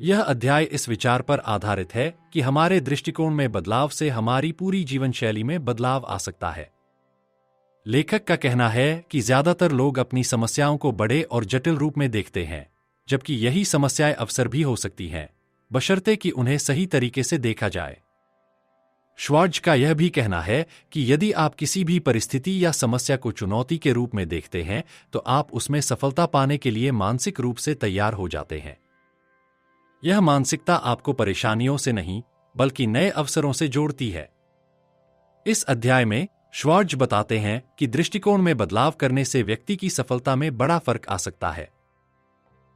यह अध्याय इस विचार पर आधारित है कि हमारे दृष्टिकोण में बदलाव से हमारी पूरी जीवन शैली में बदलाव आ सकता है। लेखक का कहना है कि ज्यादातर लोग अपनी समस्याओं को बड़े और जटिल रूप में देखते हैं, जबकि यही समस्याएं अवसर भी हो सकती हैं, बशर्ते कि उन्हें सही तरीके से देखा जाए। श्वार्ट्ज का यह भी कहना है कि यदि आप किसी भी परिस्थिति या समस्या को चुनौती के रूप में देखते हैं, तो आप उसमें सफलता पाने के लिए मानसिक रूप से तैयार हो जाते हैं। यह मानसिकता आपको परेशानियों से नहीं, बल्कि नए अवसरों से जोड़ती है। इस अध्याय में श्वार्ट्ज बताते हैं कि दृष्टिकोण में बदलाव करने से व्यक्ति की सफलता में बड़ा फर्क आ सकता है।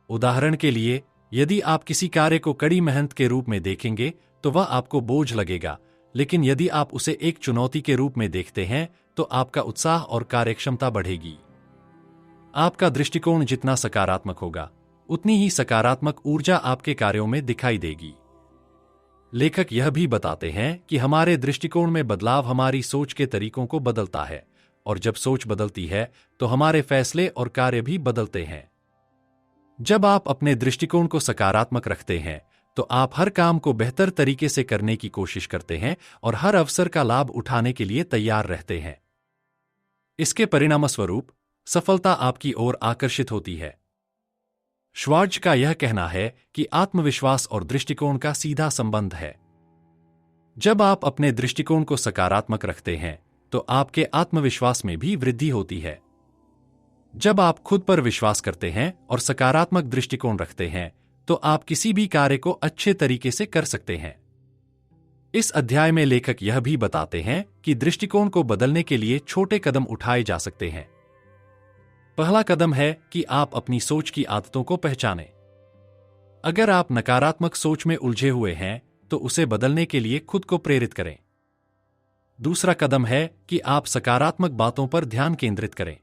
उदाहरण के लिए, यदि आप किसी कार्य को कड़ी मेहनत के रूप में देखेंगे, तो वह आपको बोझ लगेगा, लेकिन यदि आप उसे एक चुनौती के रूप में देखते हैं, तो आपका उत्साह और कार्यक्षमता बढ़ेगी। आपका दृष्टिकोण जितना सकारात्मक होगा, उतनी ही सकारात्मक ऊर्जा आपके कार्यों में दिखाई देगी। लेखक यह भी बताते हैं कि हमारे दृष्टिकोण में बदलाव हमारी सोच के तरीकों को बदलता है, और जब सोच बदलती है, तो हमारे फैसले और कार्य भी बदलते हैं। जब आप अपने दृष्टिकोण को सकारात्मक रखते हैं, तो आप हर काम को बेहतर तरीके से करने की कोशिश करते हैं और हर अवसर का लाभ उठाने के लिए तैयार रहते हैं। इसके परिणामस्वरूप सफलता आपकी ओर आकर्षित होती है। श्वार्ट्ज का यह कहना है कि आत्मविश्वास और दृष्टिकोण का सीधा संबंध है। जब आप अपने दृष्टिकोण को सकारात्मक रखते हैं, तो आपके आत्मविश्वास में भी वृद्धि होती है। जब आप खुद पर विश्वास करते हैं और सकारात्मक दृष्टिकोण रखते हैं, तो आप किसी भी कार्य को अच्छे तरीके से कर सकते हैं। इस अध्याय में लेखक यह भी बताते हैं कि दृष्टिकोण को बदलने के लिए छोटे कदम उठाए जा सकते हैं। पहला कदम है कि आप अपनी सोच की आदतों को पहचानें। अगर आप नकारात्मक सोच में उलझे हुए हैं, तो उसे बदलने के लिए खुद को प्रेरित करें। दूसरा कदम है कि आप सकारात्मक बातों पर ध्यान केंद्रित करें।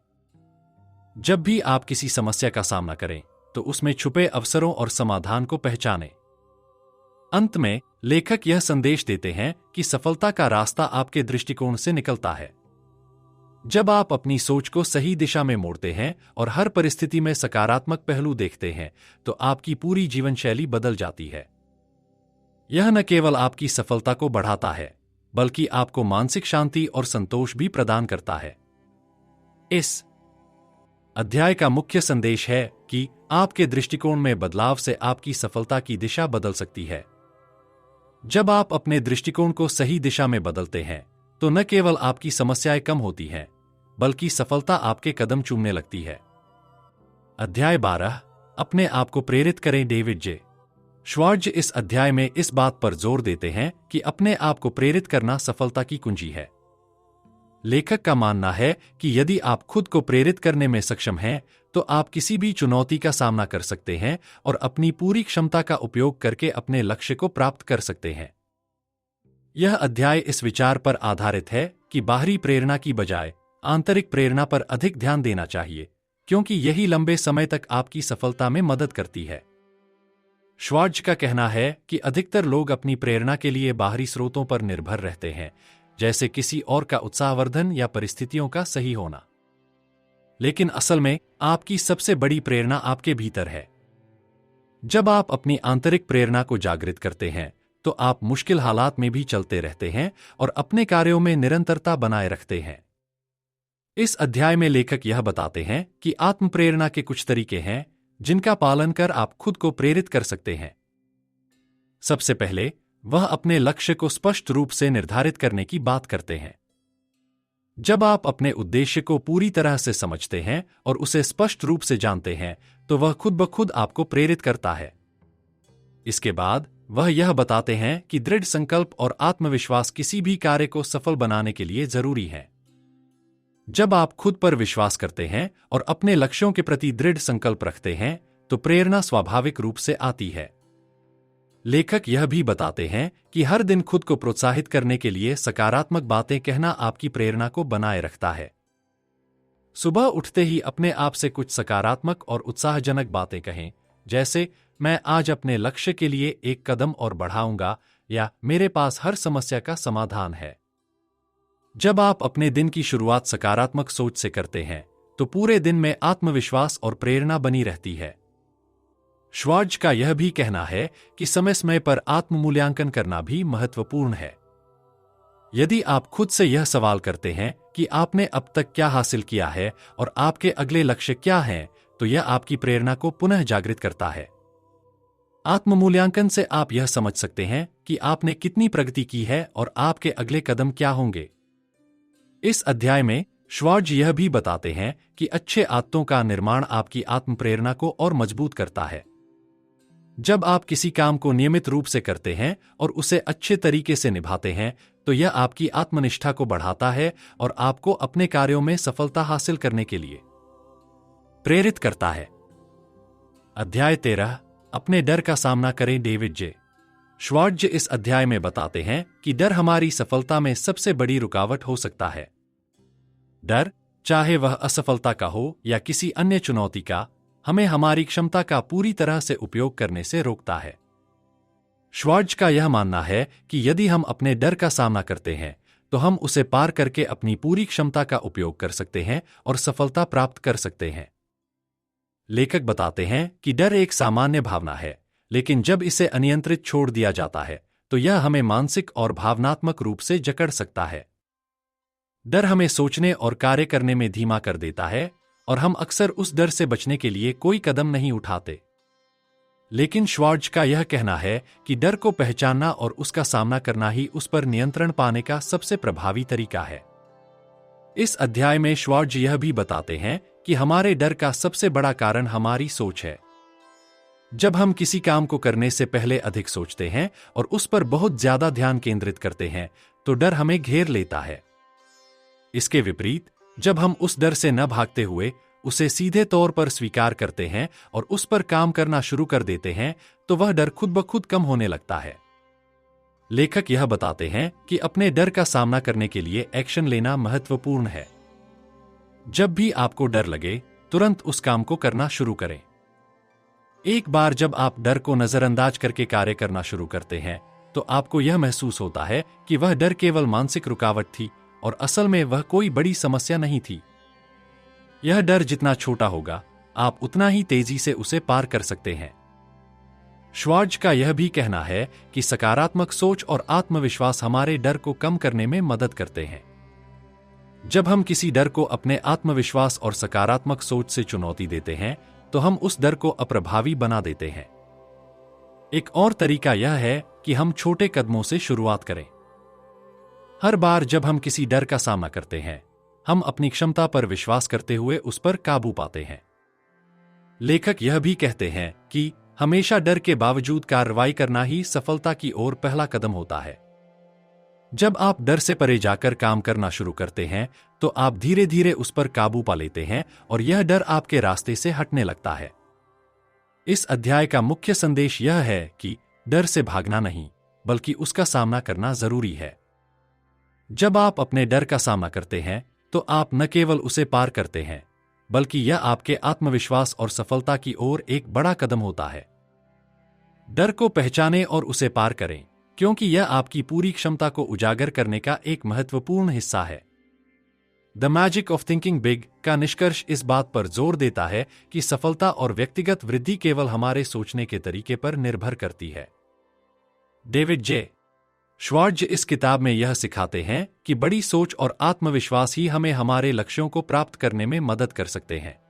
जब भी आप किसी समस्या का सामना करें, तो उसमें छुपे अवसरों और समाधान को पहचानें। अंत में लेखक यह संदेश देते हैं कि सफलता का रास्ता आपके दृष्टिकोण से निकलता है। जब आप अपनी सोच को सही दिशा में मोड़ते हैं और हर परिस्थिति में सकारात्मक पहलू देखते हैं, तो आपकी पूरी जीवन शैली बदल जाती है। यह न केवल आपकी सफलता को बढ़ाता है, बल्कि आपको मानसिक शांति और संतोष भी प्रदान करता है। इस अध्याय का मुख्य संदेश है कि आपके दृष्टिकोण में बदलाव से आपकी सफलता की दिशा बदल सकती है। जब आप अपने दृष्टिकोण को सही दिशा में बदलते हैं, तो न केवल आपकी समस्याएं कम होती हैं, बल्कि सफलता आपके कदम चूमने लगती है। अध्याय 12, अपने आप को प्रेरित करें। David J. श्वार्ट्ज इस अध्याय में इस बात पर जोर देते हैं कि अपने आप को प्रेरित करना सफलता की कुंजी है। लेखक का मानना है कि यदि आप खुद को प्रेरित करने में सक्षम हैं, तो आप किसी भी चुनौती का सामना कर सकते हैं और अपनी पूरी क्षमता का उपयोग करके अपने लक्ष्य को प्राप्त कर सकते हैं। यह अध्याय इस विचार पर आधारित है कि बाहरी प्रेरणा की बजाय आंतरिक प्रेरणा पर अधिक ध्यान देना चाहिए, क्योंकि यही लंबे समय तक आपकी सफलता में मदद करती है। श्वार्ट्ज का कहना है कि अधिकतर लोग अपनी प्रेरणा के लिए बाहरी स्रोतों पर निर्भर रहते हैं, जैसे किसी और का उत्साहवर्धन या परिस्थितियों का सही होना। लेकिन असल में आपकी सबसे बड़ी प्रेरणा आपके भीतर है। जब आप अपनी आंतरिक प्रेरणा को जागृत करते हैं, तो आप मुश्किल हालात में भी चलते रहते हैं और अपने कार्यों में निरंतरता बनाए रखते हैं। इस अध्याय में लेखक यह बताते हैं कि आत्म प्रेरणा के कुछ तरीके हैं जिनका पालन कर आप खुद को प्रेरित कर सकते हैं। सबसे पहले वह अपने लक्ष्य को स्पष्ट रूप से निर्धारित करने की बात करते हैं। जब आप अपने उद्देश्य को पूरी तरह से समझते हैं और उसे स्पष्ट रूप से जानते हैं, तो वह खुद ब खुद आपको प्रेरित करता है। इसके बाद वह यह बताते हैं कि दृढ़ संकल्प और आत्मविश्वास किसी भी कार्य को सफल बनाने के लिए जरूरी है। जब आप खुद पर विश्वास करते हैं और अपने लक्ष्यों के प्रति दृढ़ संकल्प रखते हैं, तो प्रेरणा स्वाभाविक रूप से आती है। लेखक यह भी बताते हैं कि हर दिन खुद को प्रोत्साहित करने के लिए सकारात्मक बातें कहना आपकी प्रेरणा को बनाए रखता है। सुबह उठते ही अपने आप से कुछ सकारात्मक और उत्साहजनक बातें कहें, जैसे मैं आज अपने लक्ष्य के लिए एक कदम और बढ़ाऊंगा, या मेरे पास हर समस्या का समाधान है। जब आप अपने दिन की शुरुआत सकारात्मक सोच से करते हैं, तो पूरे दिन में आत्मविश्वास और प्रेरणा बनी रहती है। श्वार्ट्ज का यह भी कहना है कि समय समय पर आत्म मूल्यांकन करना भी महत्वपूर्ण है। यदि आप खुद से यह सवाल करते हैं कि आपने अब तक क्या हासिल किया है और आपके अगले लक्ष्य क्या हैं, तो यह आपकी प्रेरणा को पुनः जागृत करता है। आत्म-मूल्यांकन से आप यह समझ सकते हैं कि आपने कितनी प्रगति की है और आपके अगले कदम क्या होंगे। इस अध्याय में श्वार्ट्ज यह भी बताते हैं कि अच्छे आदतों का निर्माण आपकी आत्म प्रेरणा को और मजबूत करता है। जब आप किसी काम को नियमित रूप से करते हैं और उसे अच्छे तरीके से निभाते हैं, तो यह आपकी आत्मनिष्ठा को बढ़ाता है और आपको अपने कार्यों में सफलता हासिल करने के लिए प्रेरित करता है। अध्याय 13, अपने डर का सामना करें। David J. श्वार्ट्ज इस अध्याय में बताते हैं कि डर हमारी सफलता में सबसे बड़ी रुकावट हो सकता है। डर, चाहे वह असफलता का हो या किसी अन्य चुनौती का, हमें हमारी क्षमता का पूरी तरह से उपयोग करने से रोकता है। श्वार्ट्ज का यह मानना है कि यदि हम अपने डर का सामना करते हैं, तो हम उसे पार करके अपनी पूरी क्षमता का उपयोग कर सकते हैं और सफलता प्राप्त कर सकते हैं। लेखक बताते हैं कि डर एक सामान्य भावना है, लेकिन जब इसे अनियंत्रित छोड़ दिया जाता है, तो यह हमें मानसिक और भावनात्मक रूप से जकड़ सकता है। डर हमें सोचने और कार्य करने में धीमा कर देता है और हम अक्सर उस डर से बचने के लिए कोई कदम नहीं उठाते। लेकिन श्वार्ट्ज का यह कहना है कि डर को पहचानना और उसका सामना करना ही उस पर नियंत्रण पाने का सबसे प्रभावी तरीका है। इस अध्याय में श्वार्ट्ज यह भी बताते हैं कि हमारे डर का सबसे बड़ा कारण हमारी सोच है। जब हम किसी काम को करने से पहले अधिक सोचते हैं और उस पर बहुत ज्यादा ध्यान केंद्रित करते हैं, तो डर हमें घेर लेता है। इसके विपरीत, जब हम उस डर से न भागते हुए उसे सीधे तौर पर स्वीकार करते हैं और उस पर काम करना शुरू कर देते हैं, तो वह डर खुद ब खुद कम होने लगता है। लेखक यह बताते हैं कि अपने डर का सामना करने के लिए एक्शन लेना महत्वपूर्ण है। जब भी आपको डर लगे, तुरंत उस काम को करना शुरू करें। एक बार जब आप डर को नजरअंदाज करके कार्य करना शुरू करते हैं, तो आपको यह महसूस होता है कि वह डर केवल मानसिक रुकावट थी और असल में वह कोई बड़ी समस्या नहीं थी। यह डर जितना छोटा होगा, आप उतना ही तेजी से उसे पार कर सकते हैं। श्वार्ट्ज का यह भी कहना है कि सकारात्मक सोच और आत्मविश्वास हमारे डर को कम करने में मदद करते हैं। जब हम किसी डर को अपने आत्मविश्वास और सकारात्मक सोच से चुनौती देते हैं, तो हम उस डर को अप्रभावी बना देते हैं। एक और तरीका यह है कि हम छोटे कदमों से शुरुआत करें। हर बार जब हम किसी डर का सामना करते हैं, हम अपनी क्षमता पर विश्वास करते हुए उस पर काबू पाते हैं। लेखक यह भी कहते हैं कि हमेशा डर के बावजूद कार्रवाई करना ही सफलता की ओर पहला कदम होता है। जब आप डर से परे जाकर काम करना शुरू करते हैं, तो आप धीरे धीरे उस पर काबू पा लेते हैं और यह डर आपके रास्ते से हटने लगता है। इस अध्याय का मुख्य संदेश यह है कि डर से भागना नहीं, बल्कि उसका सामना करना जरूरी है। जब आप अपने डर का सामना करते हैं, तो आप न केवल उसे पार करते हैं, बल्कि यह आपके आत्मविश्वास और सफलता की ओर एक बड़ा कदम होता है। डर को पहचानें और उसे पार करें, क्योंकि यह आपकी पूरी क्षमता को उजागर करने का एक महत्वपूर्ण हिस्सा है। The magic of thinking big का निष्कर्ष इस बात पर जोर देता है कि सफलता और व्यक्तिगत वृद्धि केवल हमारे सोचने के तरीके पर निर्भर करती है। David J. श्वार्ट्ज इस किताब में यह सिखाते हैं कि बड़ी सोच और आत्मविश्वास ही हमें हमारे लक्ष्यों को प्राप्त करने में मदद कर सकते हैं।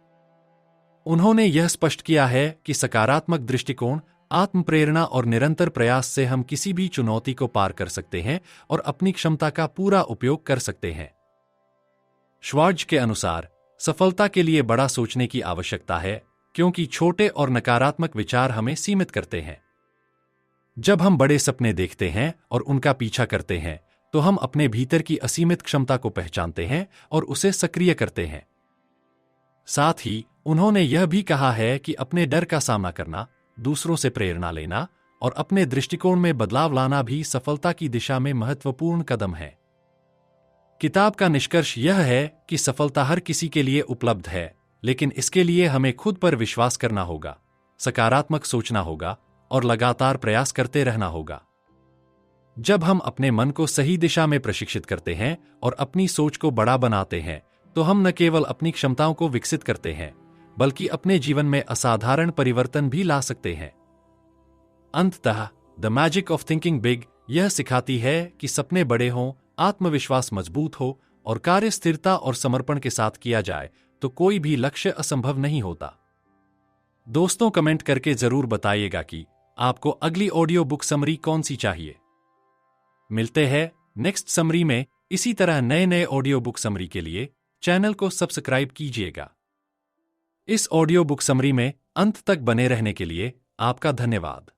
उन्होंने यह स्पष्ट किया है कि सकारात्मक दृष्टिकोण, आत्म प्रेरणा और निरंतर प्रयास से हम किसी भी चुनौती को पार कर सकते हैं और अपनी क्षमता का पूरा उपयोग कर सकते हैं। श्वार्ट्ज के अनुसार सफलता के लिए बड़ा सोचने की आवश्यकता है, क्योंकि छोटे और नकारात्मक विचार हमें सीमित करते हैं। जब हम बड़े सपने देखते हैं और उनका पीछा करते हैं, तो हम अपने भीतर की असीमित क्षमता को पहचानते हैं और उसे सक्रिय करते हैं। साथ ही उन्होंने यह भी कहा है कि अपने डर का सामना करना, दूसरों से प्रेरणा लेना और अपने दृष्टिकोण में बदलाव लाना भी सफलता की दिशा में महत्वपूर्ण कदम है। किताब का निष्कर्ष यह है कि सफलता हर किसी के लिए उपलब्ध है, लेकिन इसके लिए हमें खुद पर विश्वास करना होगा, सकारात्मक सोचना होगा और लगातार प्रयास करते रहना होगा। जब हम अपने मन को सही दिशा में प्रशिक्षित करते हैं और अपनी सोच को बड़ा बनाते हैं, तो हम न केवल अपनी क्षमताओं को विकसित करते हैं, बल्कि अपने जीवन में असाधारण परिवर्तन भी ला सकते हैं। अंततः the magic of thinking big यह सिखाती है कि सपने बड़े हों, आत्मविश्वास मजबूत हो और कार्य स्थिरता और समर्पण के साथ किया जाए तो कोई भी लक्ष्य असंभव नहीं होता। दोस्तों, कमेंट करके जरूर बताइएगा कि आपको अगली ऑडियो बुक समरी कौन सी चाहिए। मिलते हैं नेक्स्ट समरी में। इसी तरह नए नए ऑडियो बुक समरी के लिए चैनल को सब्सक्राइब कीजिएगा। इस ऑडियो बुक समरी में अंत तक बने रहने के लिए आपका धन्यवाद।